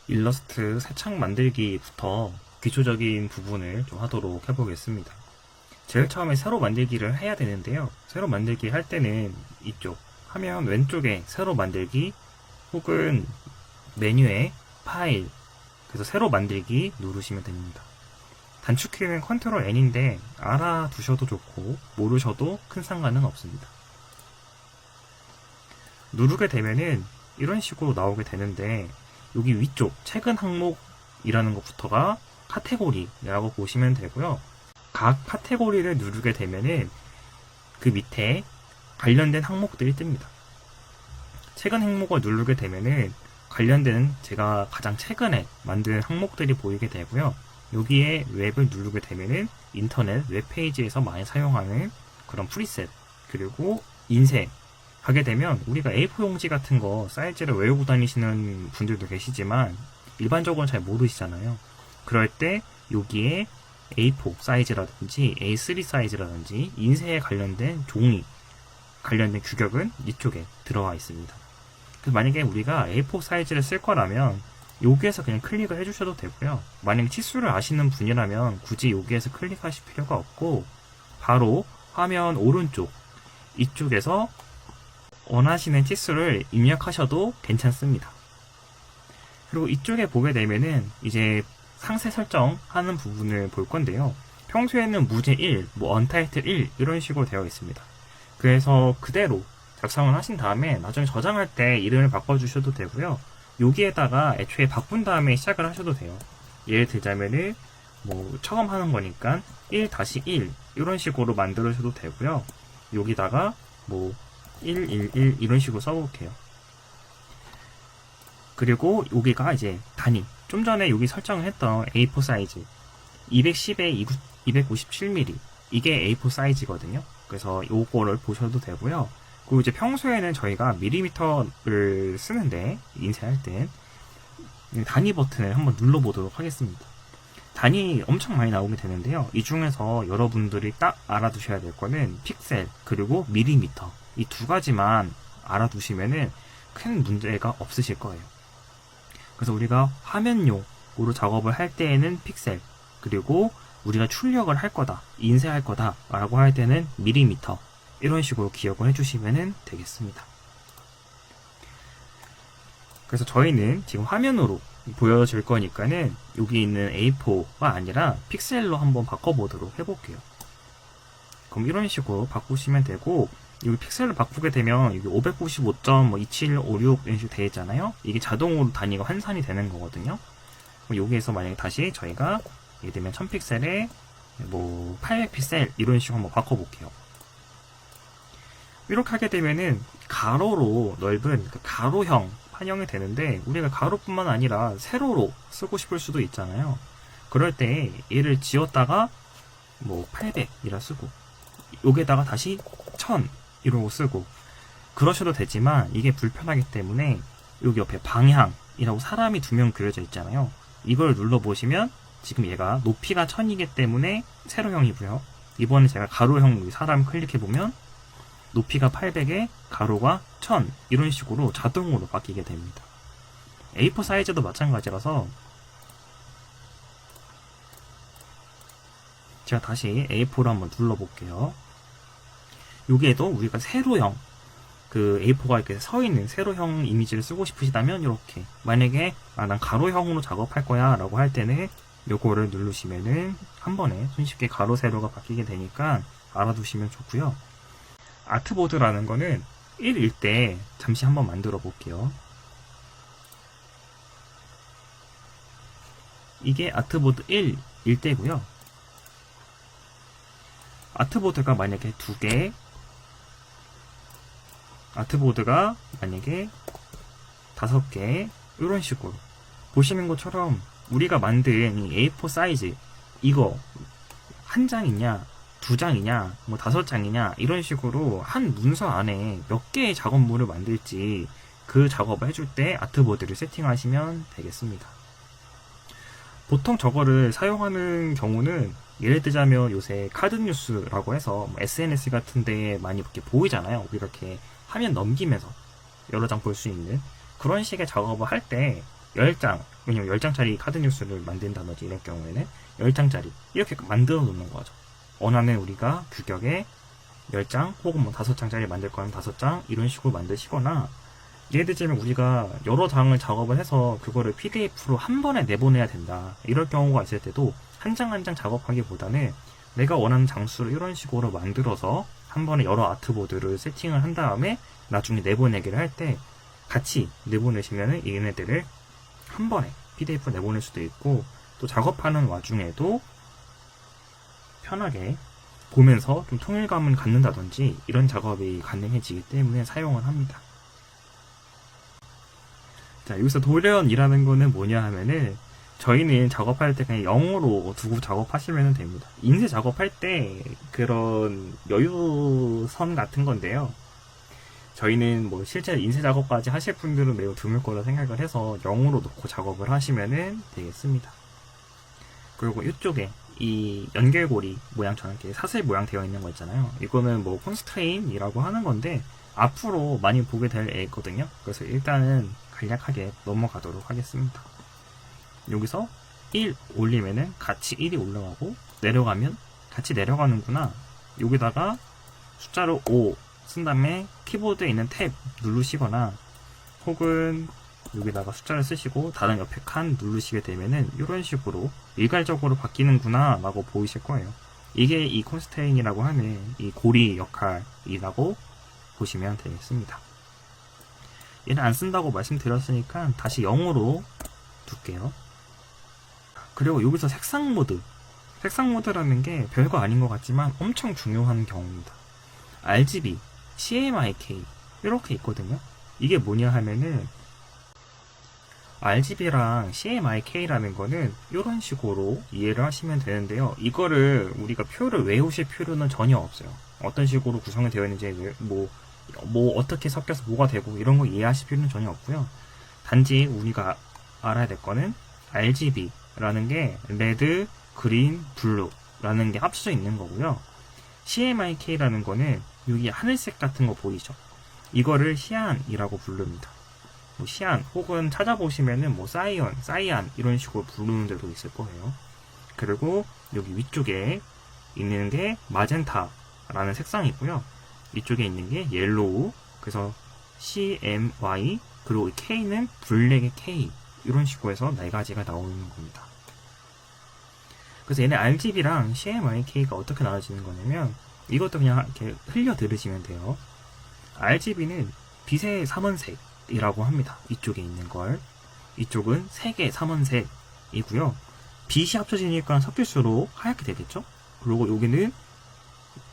일러스트 새창 만들기부터 기초적인 부분을 좀 하도록 해보겠습니다. 제일 처음에 세로 만들기를 해야 되는데요. 세로 만들기 할 때는 이쪽 화면 왼쪽에 세로 만들기 혹은 메뉴에 파일, 그래서 세로 만들기 누르시면 됩니다. 단축키는 컨트롤 N인데 알아두셔도 좋고 모르셔도 큰 상관은 없습니다. 누르게 되면은 이런 식으로 나오게 되는데, 여기 위쪽 최근 항목이라는 것부터가 카테고리라고 보시면 되고요. 각 카테고리를 누르게 되면은 그 밑에 관련된 항목들이 뜹니다. 최근 항목을 누르게 되면은 관련된 제가 가장 최근에 만든 항목들이 보이게 되고요. 여기에 웹을 누르게 되면은 인터넷 웹페이지에서 많이 사용하는 그런 프리셋, 그리고 인쇄 하게 되면 우리가 A4 용지 같은 거 사이즈를 외우고 다니시는 분들도 계시지만 일반적으로는 잘 모르시잖아요. 그럴 때 여기에 A4 사이즈라든지 A3 사이즈라든지 인쇄에 관련된 종이, 관련된 규격은 이쪽에 들어와 있습니다. 그래서 만약에 우리가 A4 사이즈를 쓸 거라면 여기에서 그냥 클릭을 해주셔도 되고요. 만약에 치수를 아시는 분이라면 굳이 여기에서 클릭하실 필요가 없고 바로 화면 오른쪽 이쪽에서 원하시는 치수를 입력하셔도 괜찮습니다. 그리고 이쪽에 보게 되면은 이제 상세 설정하는 부분을 볼 건데요. 평소에는 무제 1, 언타이틀 1 이런 식으로 되어 있습니다. 그래서 그대로 작성을 하신 다음에 나중에 저장할 때 이름을 바꿔주셔도 되고요. 여기에다가 애초에 바꾼 다음에 시작을 하셔도 돼요. 예를 들자면은 처음 하는 거니까 1-1 이런 식으로 만들으셔도 되고요. 여기다가 111 이런 식으로 써볼게요. 그리고 여기가 이제 단위, 좀 전에 여기 설정을 했던 A4 사이즈 210에 297mm, 이게 A4 사이즈거든요. 그래서 요거를 보셔도 되고요. 그리고 이제 평소에는 저희가 밀리미터를 쓰는데 인쇄할 때 단위 버튼을 한번 눌러보도록 하겠습니다. 단위 엄청 많이 나오게 되는데요. 이 중에서 여러분들이 딱 알아두셔야 될 거는 픽셀 그리고 밀리미터, 이 두 가지만 알아두시면은 큰 문제가 없으실 거예요. 그래서 우리가 화면용으로 작업을 할 때에는 픽셀, 그리고 우리가 출력을 할 거다, 인쇄할 거다 라고 할 때는 밀리미터, 이런 식으로 기억을 해주시면 되겠습니다. 그래서 저희는 지금 화면으로 보여줄 거니까는 여기 있는 A4가 아니라 픽셀로 한번 바꿔보도록 해볼게요. 그럼 이런 식으로 바꾸시면 되고, 여기 픽셀로 바꾸게 되면 여기 595.2756 이런 식으로 되어 있잖아요. 이게 자동으로 단위가 환산이 되는 거거든요. 여기에서 만약에 다시 저희가 예를 들면 1000픽셀에 800픽셀 이런 식으로 한번 바꿔볼게요. 이렇게 하게 되면은 가로로 넓은 가로형 판형이 되는데, 우리가 가로뿐만 아니라 세로로 쓰고 싶을 수도 있잖아요. 그럴 때 얘를 지웠다가 800이라 쓰고 여기에다가 다시 1000 이러고 쓰고 그러셔도 되지만, 이게 불편하기 때문에 여기 옆에 방향이라고 사람이 2명 그려져 있잖아요. 이걸 눌러보시면 지금 얘가 높이가 1000이기 때문에 세로형이고요. 이번에 제가 가로형 사람 클릭해보면 높이가 800에 가로가 1000 이런 식으로 자동으로 바뀌게 됩니다. A4 사이즈도 마찬가지라서 제가 다시 A4를 한번 눌러볼게요. 여기에도 우리가 세로형, 그 A4가 이렇게 서있는 세로형 이미지를 쓰고 싶으시다면 이렇게, 만약에 난 가로형으로 작업할 거야 라고 할 때는 요거를 누르시면은 한 번에 손쉽게 가로 세로가 바뀌게 되니까 알아두시면 좋고요. 아트보드라는 거는 1일 때 잠시 한번 만들어 볼게요. 이게 아트보드 1일 때고요. 아트보드가 만약에 2개, 아트보드가 만약에 5개, 이런 식으로 보시는 것처럼 우리가 만든 이 A4 사이즈, 이거 한 장이냐 2장이냐 5장이냐 이런 식으로 한 문서 안에 몇 개의 작업물을 만들지 그 작업을 해줄 때 아트보드를 세팅하시면 되겠습니다. 보통 저거를 사용하는 경우는 예를 들자면 요새 카드뉴스라고 해서 SNS 같은 데에 많이 이렇게 보이잖아요. 우리가 이렇게 화면 넘기면서 여러 장 볼 수 있는 그런 식의 작업을 할 때 10장, 왜냐면 10장짜리 카드 뉴스를 만든다든지 이럴 경우에는 10장짜리 이렇게 만들어 놓는 거죠. 원하는 우리가 규격에 10장 혹은 뭐 5장짜리 만들 거면 5장 이런 식으로 만드시거나, 예를 들자면 우리가 여러 장을 작업을 해서 그거를 PDF로 한 번에 내보내야 된다 이럴 경우가 있을 때도 한 장 한 장 작업하기보다는 내가 원하는 장수를 이런 식으로 만들어서 한 번에 여러 아트보드를 세팅을 한 다음에 나중에 내보내기를 할 때 같이 내보내시면은 얘네들을 한 번에 PDF로 내보낼 수도 있고, 또 작업하는 와중에도 편하게 보면서 좀 통일감을 갖는다든지 이런 작업이 가능해지기 때문에 사용을 합니다. 자, 여기서 돌연이라는 거는 뭐냐 하면은, 저희는 작업할 때 그냥 0으로 두고 작업하시면 됩니다. 인쇄 작업할 때 그런 여유선 같은 건데요. 저희는 뭐 실제 인쇄 작업까지 하실 분들은 매우 드물 거라 생각을 해서 0으로 놓고 작업을 하시면 되겠습니다. 그리고 이쪽에 이 연결고리 모양처럼 이렇게 사슬 모양 되어 있는 거 있잖아요. 이거는 뭐 콘스트레인이라고 하는 건데 앞으로 많이 보게 될 애거든요. 그래서 일단은 간략하게 넘어가도록 하겠습니다. 여기서 1 올리면은 같이 1이 올라가고, 내려가면 같이 내려가는구나. 여기다가 숫자로 5 쓴 다음에 키보드에 있는 탭 누르시거나, 혹은 여기다가 숫자를 쓰시고 다른 옆에 칸 누르시게 되면은 이런 식으로 일괄적으로 바뀌는구나 라고 보이실 거예요. 이게 이 콘스트레인이라고 하는 이 고리 역할이라고 보시면 되겠습니다. 얘는 안 쓴다고 말씀드렸으니까 다시 0으로 둘게요. 그리고 여기서 색상 모드라는 게 별거 아닌 것 같지만 엄청 중요한 경우입니다. RGB, CMYK 이렇게 있거든요. 이게 뭐냐 하면은 RGB랑 CMYK라는 거는 이런 식으로 이해를 하시면 되는데요. 이거를 우리가 표를 외우실 필요는 전혀 없어요. 어떤 식으로 구성이 되어 있는지 뭐 어떻게 섞여서 뭐가 되고 이런 거 이해하실 필요는 전혀 없고요. 단지 우리가 알아야 될 거는 RGB라는 게 레드, 그린, 블루라는 게 합쳐져 있는 거고요. CMYK라는 거는 여기 하늘색 같은 거 보이죠? 이거를 시안이라고 부릅니다. 뭐 시안 혹은 찾아보시면은 뭐 사이안 이런 식으로 부르는 데도 있을 거예요. 그리고 여기 위쪽에 있는 게 마젠타라는 색상이고요. 이쪽에 있는 게 옐로우, 그래서 CMY, 그리고 K는 블랙의 K, 이런 식으로 해서 4가지가 나오는 겁니다. 그래서 얘네 RGB랑 CMYK가 어떻게 나눠지는 거냐면, 이것도 그냥 이렇게 흘려 들으시면 돼요. RGB는 빛의 삼원색이라고 합니다. 이쪽에 있는 걸. 이쪽은 색의 삼원색이고요. 빛이 합쳐지니까 섞일수록 하얗게 되겠죠? 그리고 여기는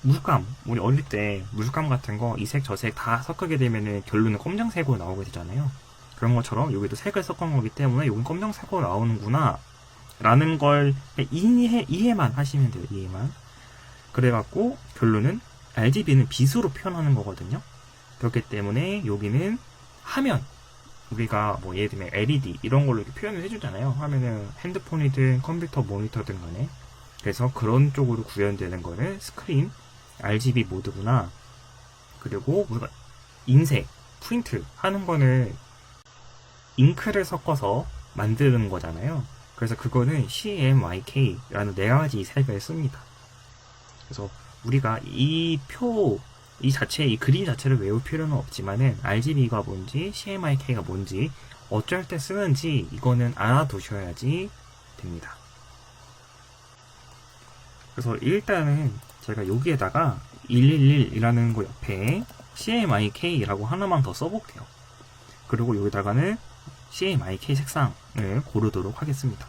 물감, 우리 어릴 때 물감 같은 거 이 색 저 색 다 섞게 되면은 결론은 검정색으로 나오게 되잖아요. 그런 것처럼 여기도 색을 섞은 거기 때문에 여긴 검정색으로 나오는구나 라는 걸 이해만 하시면 돼요. 이해만. 그래갖고 결론은 RGB는 빛으로 표현하는 거거든요. 그렇기 때문에 여기는 화면, 우리가 뭐 예를 들면 LED 이런 걸로 이렇게 표현을 해주잖아요. 화면은 핸드폰이든 컴퓨터 모니터든 간에. 그래서 그런 쪽으로 구현되는 거를 스크린 RGB 모드구나. 그리고 우리가 인쇄, 프린트 하는 거는 잉크를 섞어서 만드는 거잖아요. 그래서 그거는 CMYK라는 4가지 색을 씁니다. 그래서 우리가 이 자체, 이 그림 자체를 외울 필요는 없지만은 RGB가 뭔지 CMYK가 뭔지 어쩔 때 쓰는지 이거는 알아두셔야지 됩니다. 그래서 일단은 제가 여기에다가 111이라는 거 옆에 CMYK라고 하나만 더 써볼게요. 그리고 여기다가는 CMYK 색상을 고르도록 하겠습니다.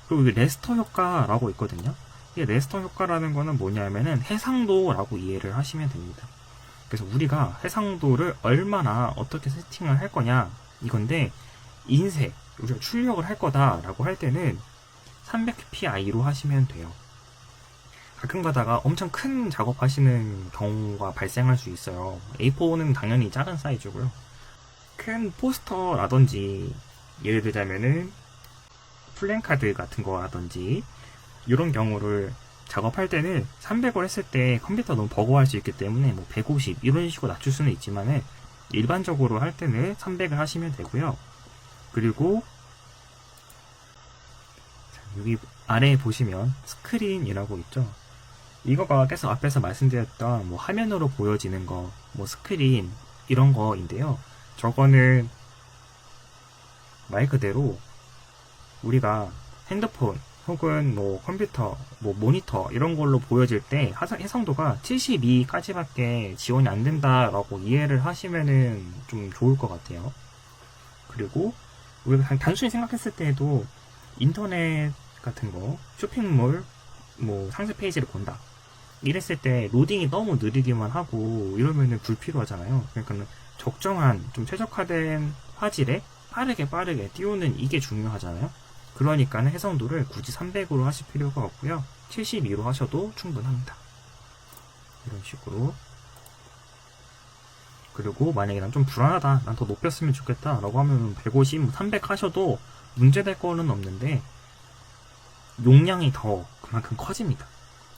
그리고 여기 레스터 효과라고 있거든요. 이 레스터 효과라는 거는 뭐냐면은 해상도라고 이해를 하시면 됩니다. 그래서 우리가 해상도를 얼마나 어떻게 세팅을 할 거냐 이건데, 인쇄, 우리가 출력을 할 거다라고 할 때는 300ppi로 하시면 돼요. 가끔 가다가 엄청 큰 작업하시는 경우가 발생할 수 있어요. A4는 당연히 작은 사이즈고요. 큰 포스터라든지 예를 들자면은 플랜카드 같은 거라든지 이런 경우를 작업할 때는 300을 했을 때 컴퓨터 너무 버거워할 수 있기 때문에 뭐 150 이런 식으로 낮출 수는 있지만은 일반적으로 할 때는 300을 하시면 되고요. 그리고 여기 아래에 보시면 스크린이라고 있죠. 이거가 계속 앞에서 말씀드렸던 뭐 화면으로 보여지는 거, 뭐 스크린 이런 거인데요. 저거는 말 그대로 우리가 핸드폰 혹은 뭐 컴퓨터, 뭐 모니터 이런 걸로 보여질 때 해상도가 72까지밖에 지원이 안 된다라고 이해를 하시면은 좀 좋을 것 같아요. 그리고 우리가 단순히 생각했을 때에도 인터넷 같은 거, 쇼핑몰, 뭐 상세 페이지를 본다. 이랬을 때 로딩이 너무 느리기만 하고 이러면은 불필요하잖아요. 그러니까 적정한 좀 최적화된 화질에 빠르게 띄우는 이게 중요하잖아요. 그러니까 해상도를 굳이 300으로 하실 필요가 없고요. 72로 하셔도 충분합니다. 이런 식으로. 그리고 만약에 난 좀 불안하다, 난 더 높였으면 좋겠다 라고 하면 150, 300 하셔도 문제될 거는 없는데 용량이 더 그만큼 커집니다.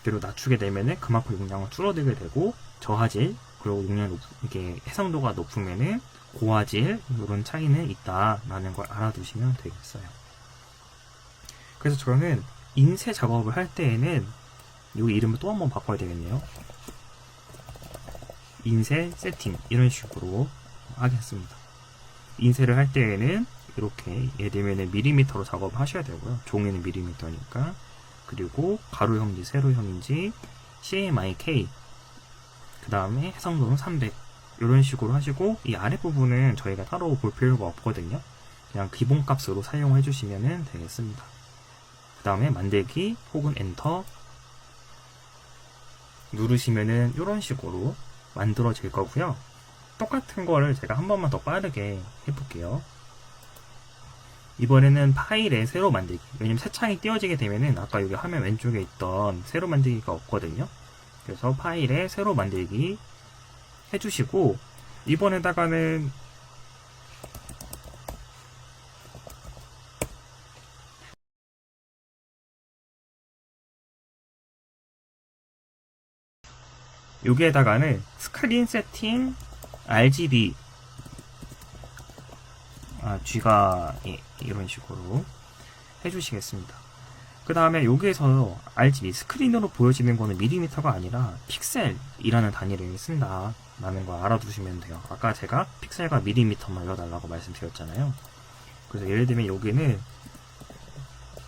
그리고 낮추게 되면은 그만큼 용량은 줄어들게 되고 저화질 그리고 용량이 이게 해상도가 높으면은 고화질 이런 차이는 있다라는 걸 알아두시면 되겠어요. 그래서 저는 인쇄 작업을 할 때에는 여기 이름을 또 한번 바꿔야 되겠네요. 인쇄 세팅 이런 식으로 하겠습니다. 인쇄를 할 때에는 이렇게 예를 들면 밀리미터로 작업을 하셔야 되고요. 종이는 밀리미터니까. 그리고 가로형인지 세로형인지 CMYK 그 다음에 해상도는 300 이런 식으로 하시고 이 아랫부분은 저희가 따로 볼 필요가 없거든요. 그냥 기본값으로 사용해 주시면 되겠습니다. 그 다음에 만들기 혹은 엔터 누르시면은 이런 식으로 만들어질 거고요. 똑같은 거를 제가 한 번만 더 빠르게 해볼게요. 이번에는 파일에 세로 만들기. 왜냐면 새 창이 띄워지게 되면은 아까 여기 화면 왼쪽에 있던 세로 만들기가 없거든요. 그래서 파일에 세로 만들기 해주시고 이번에다가는 여기에다가는 스크린 세팅 RGB G가 이런 식으로 해주시겠습니다. 그 다음에 여기에서 RGB 스크린으로 보여지는 거는 밀리미터가 아니라 픽셀이라는 단위를 쓴다 라는 거 알아두시면 돼요. 아까 제가 픽셀과 밀리미터만 읽어달라고 말씀드렸잖아요. 그래서 예를 들면 여기는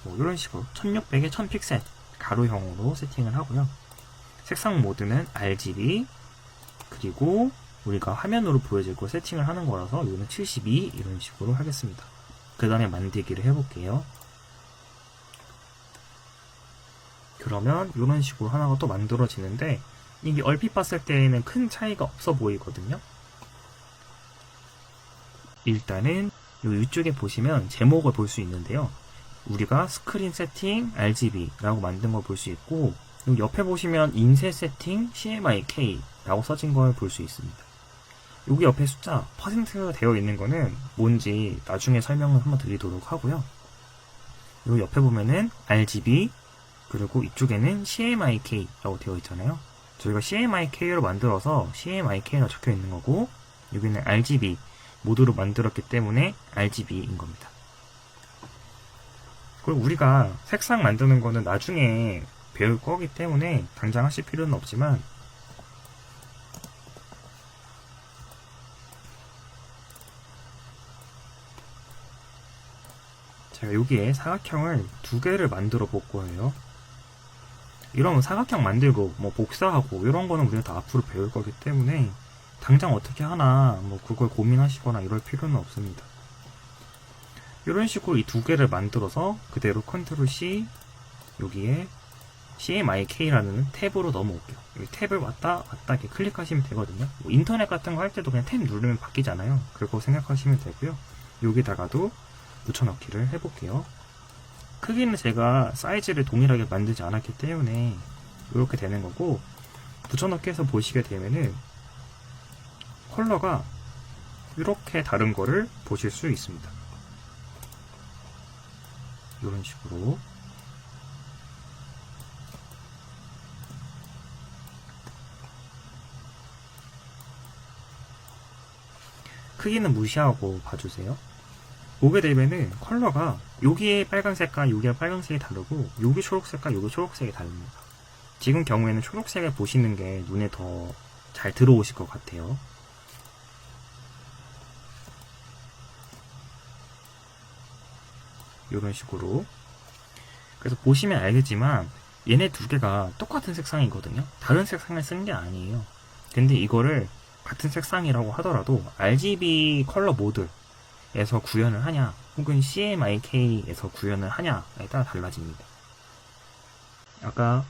뭐 이런 식으로 1600에 1000픽셀 가로형으로 세팅을 하고요. 색상 모드는 RGB 그리고 우리가 화면으로 보여질 거 세팅을 하는 거라서 이거는 72 이런 식으로 하겠습니다. 그 다음에 만들기를 해볼게요. 그러면 이런 식으로 하나가 또 만들어지는데 이게 얼핏 봤을 때에는 큰 차이가 없어 보이거든요. 일단은 이 위쪽에 보시면 제목을 볼 수 있는데요. 우리가 스크린 세팅 RGB라고 만든 걸 볼 수 있고 여기 옆에 보시면 인쇄 세팅 CMYK 라고 써진 걸 볼 수 있습니다. 여기 옆에 숫자 퍼센트 되어 있는 거는 뭔지 나중에 설명을 한번 드리도록 하고요. 여기 옆에 보면은 RGB 그리고 이쪽에는 CMYK라고 되어 있잖아요. 저희가 CMYK로 만들어서 CMYK라고 적혀 있는 거고 여기는 RGB 모드로 만들었기 때문에 RGB인 겁니다. 그리고 우리가 색상 만드는 거는 나중에 배울 거기 때문에 당장 하실 필요는 없지만 제가 여기에 사각형을 2개를 만들어 볼 거예요. 이러면 사각형 만들고 뭐 복사하고 이런 거는 우리가 다 앞으로 배울 거기 때문에 당장 어떻게 하나 뭐 그걸 고민하시거나 이럴 필요는 없습니다. 이런 식으로 이 2개를 만들어서 그대로 컨트롤 C 여기에 CMYK라는 탭으로 넘어올게요. 여기 탭을 왔다 이렇게 클릭하시면 되거든요. 뭐 인터넷 같은 거 할 때도 그냥 탭 누르면 바뀌잖아요. 그거 생각하시면 되고요. 여기다가도 붙여넣기를 해볼게요. 크기는 제가 사이즈를 동일하게 만들지 않았기 때문에 이렇게 되는 거고 붙여넣기해서 보시게 되면은 컬러가 이렇게 다른 거를 보실 수 있습니다. 이런 식으로 크기는 무시하고 봐주세요. 보게 되면은 컬러가 여기에 빨간색과 여기에 빨간색이 다르고 여기 초록색과 여기 초록색이 다릅니다. 지금 경우에는 초록색을 보시는 게 눈에 더 잘 들어오실 것 같아요. 이런 식으로. 그래서 보시면 알겠지만 얘네 두 개가 똑같은 색상이거든요. 다른 색상을 쓴 게 아니에요. 근데 이거를 같은 색상이라고 하더라도 RGB 컬러 모드에서 구현을 하냐 혹은 CMYK에서 구현을 하냐에 따라 달라집니다. 아까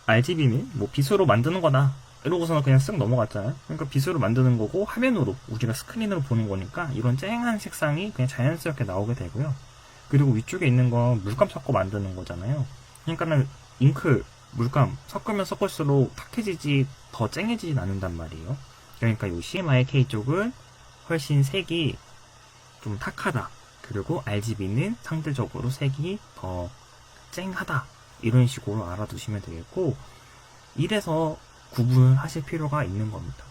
RGB는 뭐 빛으로 만드는 거다 이러고서는 그냥 쓱 넘어갔잖아요. 그러니까 빛으로 만드는 거고 화면으로 우리가 스크린으로 보는 거니까 이런 쨍한 색상이 그냥 자연스럽게 나오게 되고요. 그리고 위쪽에 있는 건 물감 섞어 만드는 거잖아요. 그러니까는 잉크, 물감 섞으면 섞을수록 탁해지지 더 쨍해지진 않는단 말이에요. 그러니까 이 CMYK 쪽은 훨씬 색이 좀 탁하다. 그리고 RGB는 상대적으로 색이 더 쨍하다. 이런 식으로 알아두시면 되겠고, 이래서 구분을 하실 필요가 있는 겁니다.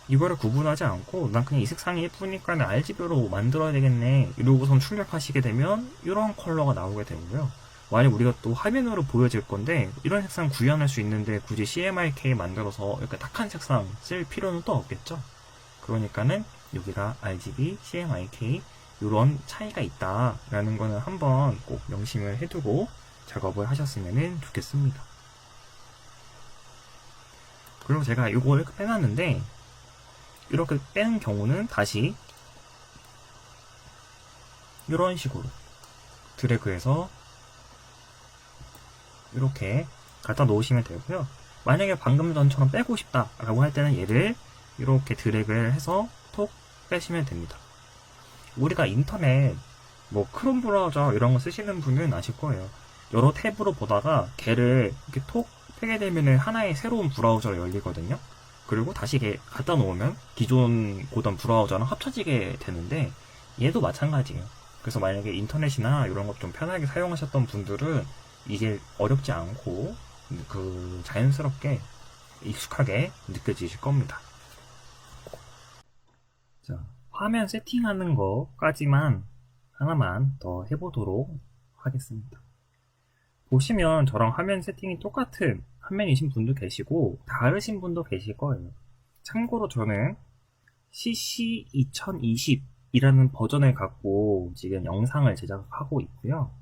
이거를 구분하지 않고 난 그냥 이 색상이 예쁘니까 RGB로 만들어야 되겠네 이러고선 출력하시게 되면 이런 컬러가 나오게 되고요. 만약 우리가 또 화면으로 보여질 건데 이런 색상 구현할 수 있는데 굳이 CMYK 만들어서 이렇게 탁한 색상 쓸 필요는 또 없겠죠. 그러니까는 여기가 RGB, CMYK 이런 차이가 있다라는 거는 한번 꼭 명심을 해두고 작업을 하셨으면 좋겠습니다. 그리고 제가 이걸 이렇게 빼놨는데 이렇게 빼는 경우는 다시 이런 식으로 드래그해서 이렇게 갖다 놓으시면 되고요. 만약에 방금 전처럼 빼고 싶다 라고 할 때는 얘를 이렇게 드래그를 해서 톡 빼시면 됩니다. 우리가 인터넷 뭐 크롬 브라우저 이런 거 쓰시는 분은 아실 거예요. 여러 탭으로 보다가 걔를 이렇게 톡 빼게 되면 하나의 새로운 브라우저가 열리거든요. 그리고 다시 이렇게 갖다 놓으면 기존 보던 브라우저랑 합쳐지게 되는데 얘도 마찬가지예요. 그래서 만약에 인터넷이나 이런 것 좀 편하게 사용하셨던 분들은 이게 어렵지 않고 자연스럽게 익숙하게 느껴지실 겁니다. 자, 화면 세팅하는 거까지만 하나만 더 해보도록 하겠습니다. 보시면 저랑 화면 세팅이 똑같은 화면이신 분도 계시고 다르신 분도 계실 거예요. 참고로 저는 CC2020이라는 버전을 갖고 지금 영상을 제작하고 있고요.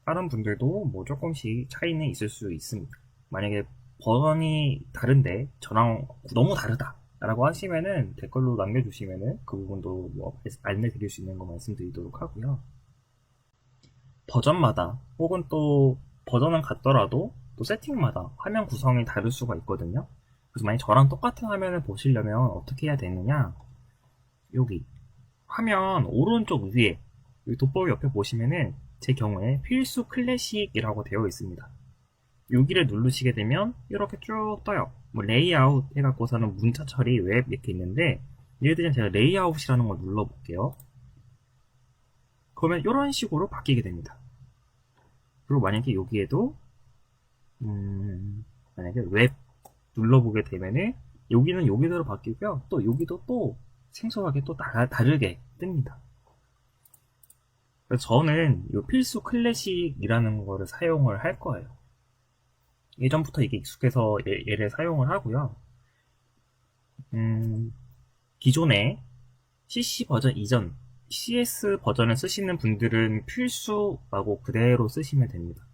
다른 분들도 뭐 조금씩 차이는 있을 수 있습니다. 만약에 버전이 다른데 저랑 너무 다르다 라고 하시면은 댓글로 남겨주시면은 그 부분도 뭐 안내드릴 수 있는 거 말씀드리도록 하고요. 버전마다 혹은 또 버전은 같더라도 또 세팅마다 화면 구성이 다를 수가 있거든요. 그래서 만약 저랑 똑같은 화면을 보시려면 어떻게 해야 되느냐, 여기 화면 오른쪽 위에 여기 돋보기 옆에 보시면은 제 경우에 필수 클래식이라고 되어 있습니다. 여기를 누르시게 되면 이렇게 쭉 떠요. 뭐 레이아웃 해갖고서는 문자 처리, 웹 이렇게 있는데 예를 들면 제가 레이아웃이라는 걸 눌러볼게요. 그러면 이런 식으로 바뀌게 됩니다. 그리고 만약에 여기에도 만약에 웹 눌러보게 되면은 여기는 여기대로 바뀌고요. 또 여기도 또 생소하게 또 다르게 뜹니다. 그래서 저는 이 필수 클래식이라는 거를 사용을 할 거예요. 예전부터 이게 익숙해서 얘를 사용을 하고요. 기존에 CC 버전 이전 CS 버전을 쓰시는 분들은 필수라고 그대로 쓰시면 됩니다.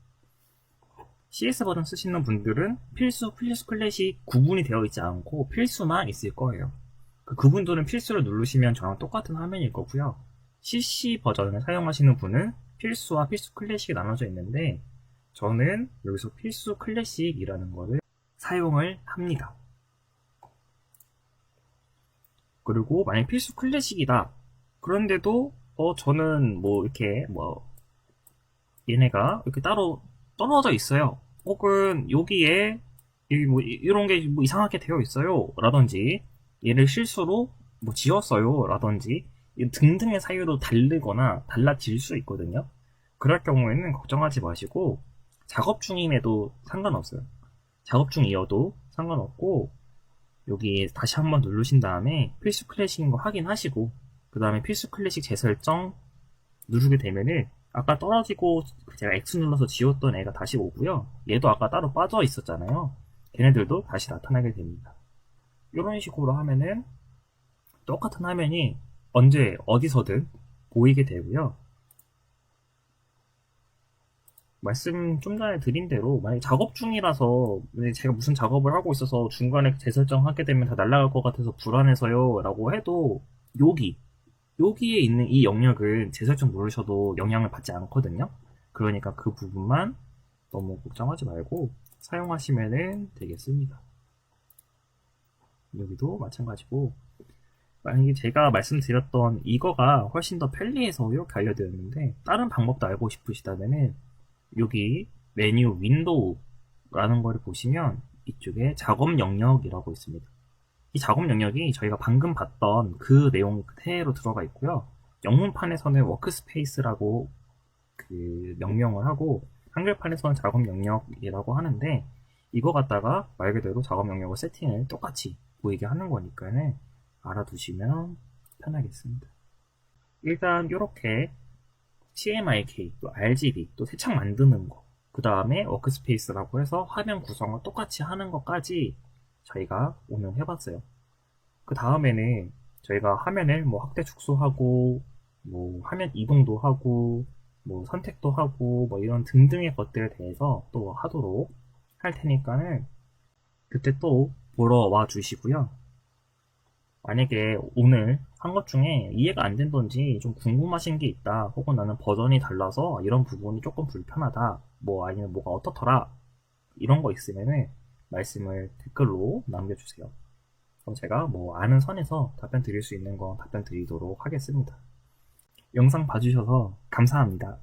CS 버전 쓰시는 분들은 필수 클래식 구분이 되어 있지 않고 필수만 있을 거예요. 그분들은 필수를 누르시면 저랑 똑같은 화면일 거고요. CC 버전을 사용하시는 분은 필수와 필수 클래식이 나눠져 있는데 저는 여기서 필수 클래식이라는 거를 사용을 합니다. 그리고 만약 필수 클래식이다. 그런데도 저는 뭐 이렇게 뭐 얘네가 이렇게 따로 떨어져 있어요. 혹은 여기에 뭐 이런 게 뭐 이상하게 되어 있어요. 라든지 얘를 실수로 뭐 지웠어요. 라든지 등등의 사유로 다르거나 달라질 수 있거든요. 그럴 경우에는 걱정하지 마시고 작업 중임에도 상관없어요. 작업 중이어도 상관없고 여기 다시 한번 누르신 다음에 필수 클래식인 거 확인하시고 그 다음에 필수 클래식 재설정 누르게 되면은 아까 떨어지고 제가 X 눌러서 지웠던 애가 다시 오고요. 얘도 아까 따로 빠져 있었잖아요. 걔네들도 다시 나타나게 됩니다. 이런 식으로 하면은 똑같은 화면이 언제 어디서든 보이게 되고요. 말씀 좀 전에 드린 대로 만약에 작업 중이라서 제가 무슨 작업을 하고 있어서 중간에 재설정하게 되면 다 날아갈 것 같아서 불안해서요 라고 해도 여기에 있는 이 영역은 재설정 누르셔도 영향을 받지 않거든요. 그러니까 그 부분만 너무 걱정하지 말고 사용하시면 되겠습니다. 여기도 마찬가지고 만약에 제가 말씀드렸던 이거가 훨씬 더 편리해서 이렇게 알려드렸는데 다른 방법도 알고 싶으시다면은 여기 메뉴 윈도우라는 거를 보시면 이쪽에 작업 영역이라고 있습니다. 이 작업 영역이 저희가 방금 봤던 그 내용 그대로 들어가 있고요. 영문판에서는 워크스페이스라고 그 명명을 하고 한글판에서는 작업 영역이라고 하는데 이거 갖다가 말 그대로 작업 영역을 세팅을 똑같이 보이게 하는 거니까는 알아두시면 편하겠습니다. 일단 이렇게 CMYK, 또 RGB, 또 새 창 만드는 거, 그 다음에 워크스페이스라고 해서 화면 구성을 똑같이 하는 것까지 저희가 오늘 해봤어요. 그 다음에는 저희가 화면을 뭐 확대 축소하고, 뭐 화면 이동도 하고, 뭐 선택도 하고, 뭐 이런 등등의 것들에 대해서 또 하도록 할 테니까는 그때 또 보러 와 주시고요. 만약에 오늘 한 것 중에 이해가 안 된던지 좀 궁금하신 게 있다, 혹은 나는 버전이 달라서 이런 부분이 조금 불편하다, 뭐 아니면 뭐가 어떻더라, 이런 거 있으면은 말씀을 댓글로 남겨주세요. 그럼 제가 뭐 아는 선에서 답변 드릴 수 있는 건 답변 드리도록 하겠습니다. 영상 봐주셔서 감사합니다.